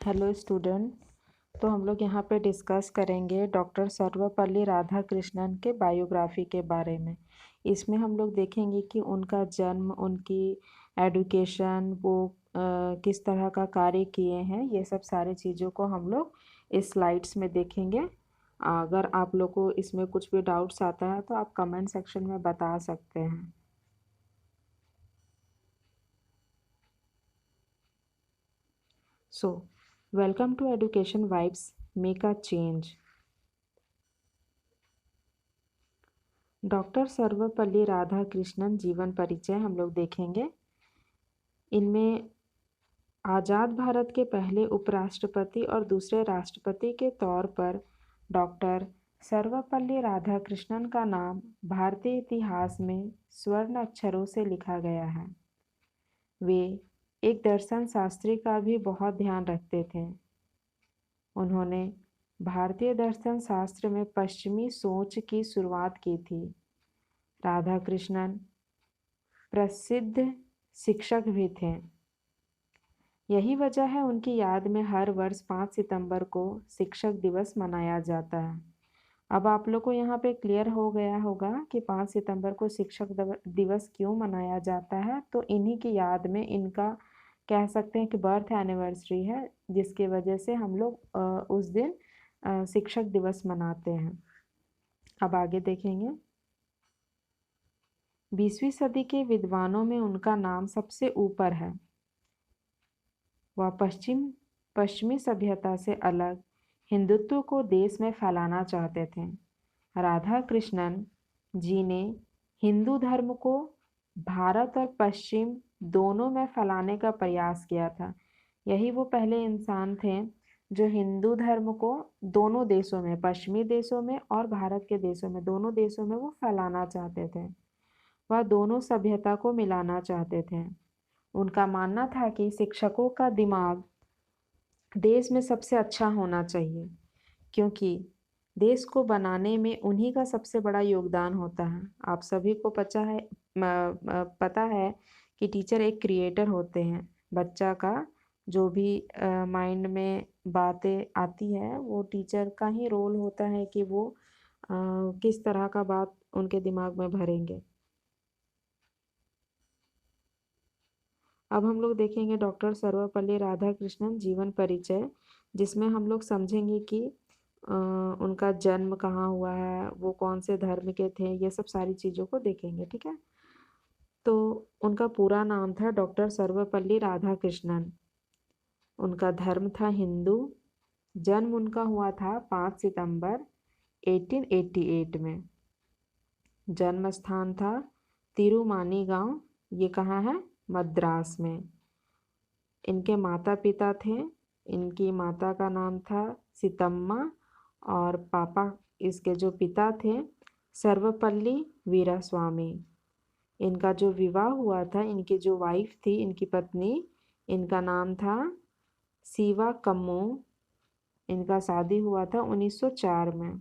Hello student. तो हम लोग यहाँ पे डिस्कस करेंगे डॉक्टर सर्वपल्ली राधाकृष्णन के बायोग्राफी के बारे में। इसमें हम लोग देखेंगे कि उनका जन्म, उनकी एडुकेशन, वो किस तरह का कार्य किए हैं, ये सब सारी चीज़ों को हम लोग इस स्लाइड्स में देखेंगे। अगर आप लोग को इसमें कुछ भी डाउट्स आता है तो आप कमेंट सेक्शन में बता सकते हैं। So, welcome to Education Vibes, Make a Change। Doctor Sarvepalli Radhakrishnan जीवन परिचय हम लोग देखेंगे। इनमें आज़ाद भारत के पहले उपराष्ट्रपति और दूसरे राष्ट्रपति के तौर पर डॉक्टर सर्वपल्ली राधाकृष्णन का नाम भारतीय इतिहास में स्वर्ण अक्षरों से लिखा गया है। वे एक दर्शन शास्त्री का भी बहुत ध्यान रखते थे। उन्होंने भारतीय दर्शन शास्त्र में पश्चिमी सोच की शुरुआत की थी। राधाकृष्णन प्रसिद्ध शिक्षक भी थे। यही वजह है उनकी याद में हर वर्ष 5 सितंबर को शिक्षक दिवस मनाया जाता है। अब आप लोग को यहाँ पे क्लियर हो गया होगा कि 5 सितंबर को शिक्षक दिवस क्यों मनाया जाता है। तो इन्हीं की याद में इनका कह सकते हैं कि बर्थ एनिवर्सरी है, जिसकी वजह से हम लोग उस दिन शिक्षक दिवस मनाते हैं। अब आगे देखेंगे। 20वीं सदी के विद्वानों में उनका नाम सबसे ऊपर है। वह पश्चिमी सभ्यता से अलग हिंदुत्व को देश में फैलाना चाहते थे। राधा कृष्णन जी ने हिंदू धर्म को भारत और पश्चिम दोनों में फैलाने का प्रयास किया था। यही वो पहले इंसान थे जो हिंदू धर्म को दोनों देशों में, पश्चिमी देशों में और भारत के देशों में, दोनों देशों में वो फैलाना चाहते थे। वह दोनों सभ्यता को मिलाना चाहते थे। उनका मानना था कि शिक्षकों का दिमाग देश में सबसे अच्छा होना चाहिए, क्योंकि देश को बनाने में उन्हीं का सबसे बड़ा योगदान होता है। आप सभी को पता है कि टीचर एक क्रिएटर होते हैं। बच्चा का जो भी माइंड में बातें आती है वो टीचर का ही रोल होता है कि वो किस तरह का बात उनके दिमाग में भरेंगे। अब हम लोग देखेंगे डॉक्टर सर्वपल्ली राधाकृष्णन जीवन परिचय, जिसमें हम लोग समझेंगे कि उनका जन्म कहाँ हुआ है, वो कौन से धर्म के थे, ये सब सारी चीज़ों को देखेंगे। ठीक है। तो उनका पूरा नाम था डॉक्टर सर्वपल्ली राधाकृष्णन। उनका धर्म था हिंदू। जन्म उनका हुआ था 5 सितंबर 1888 में। जन्म स्थान था तिरुमानी गांव। ये कहाँ है? मद्रास में। इनके माता पिता थे। इनकी माता का नाम था सीतम्मा और पापा, इसके जो पिता थे, सर्वपल्ली वीरास्वामी। इनका जो विवाह हुआ था, इनकी जो वाइफ थी, इनकी पत्नी, इनका नाम था सीवा कम्मो। इनका शादी हुआ था 1904 में।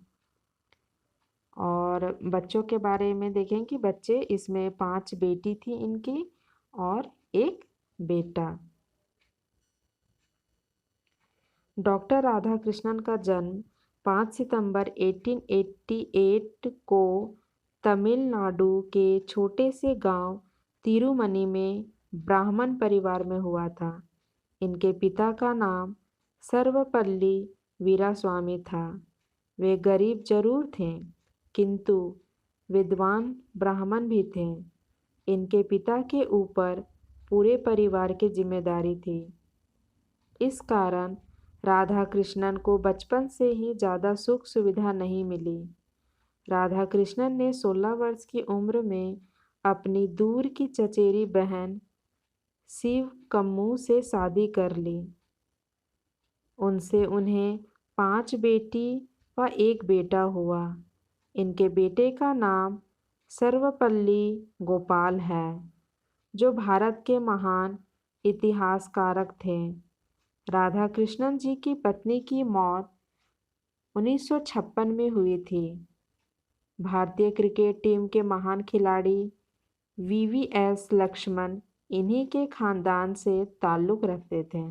और बच्चों के बारे में देखें कि बच्चे, इसमें 5 बेटी थी इनकी और 1 बेटा। डॉक्टर राधाकृष्णन का जन्म 5 सितंबर 1888 को तमिलनाडु के छोटे से गांव तिरुमनी में ब्राह्मण परिवार में हुआ था। इनके पिता का नाम सर्वपल्ली वीरास्वामी था। वे गरीब जरूर थे, किंतु विद्वान ब्राह्मण भी थे। इनके पिता के ऊपर पूरे परिवार की जिम्मेदारी थी। इस कारण राधाकृष्णन को बचपन से ही ज़्यादा सुख सुविधा नहीं मिली। राधाकृष्णन ने 16 वर्ष की उम्र में अपनी दूर की चचेरी बहन शिव कम्मू से शादी कर ली। उनसे उन्हें 5 बेटी व 1 बेटा हुआ। इनके बेटे का नाम सर्वपल्ली गोपाल है, जो भारत के महान इतिहासकारक थे। राधाकृष्णन जी की पत्नी की मौत 1956 में हुई थी। भारतीय क्रिकेट टीम के महान खिलाड़ी VVS लक्ष्मण इन्हीं के खानदान से ताल्लुक़ रखते थे।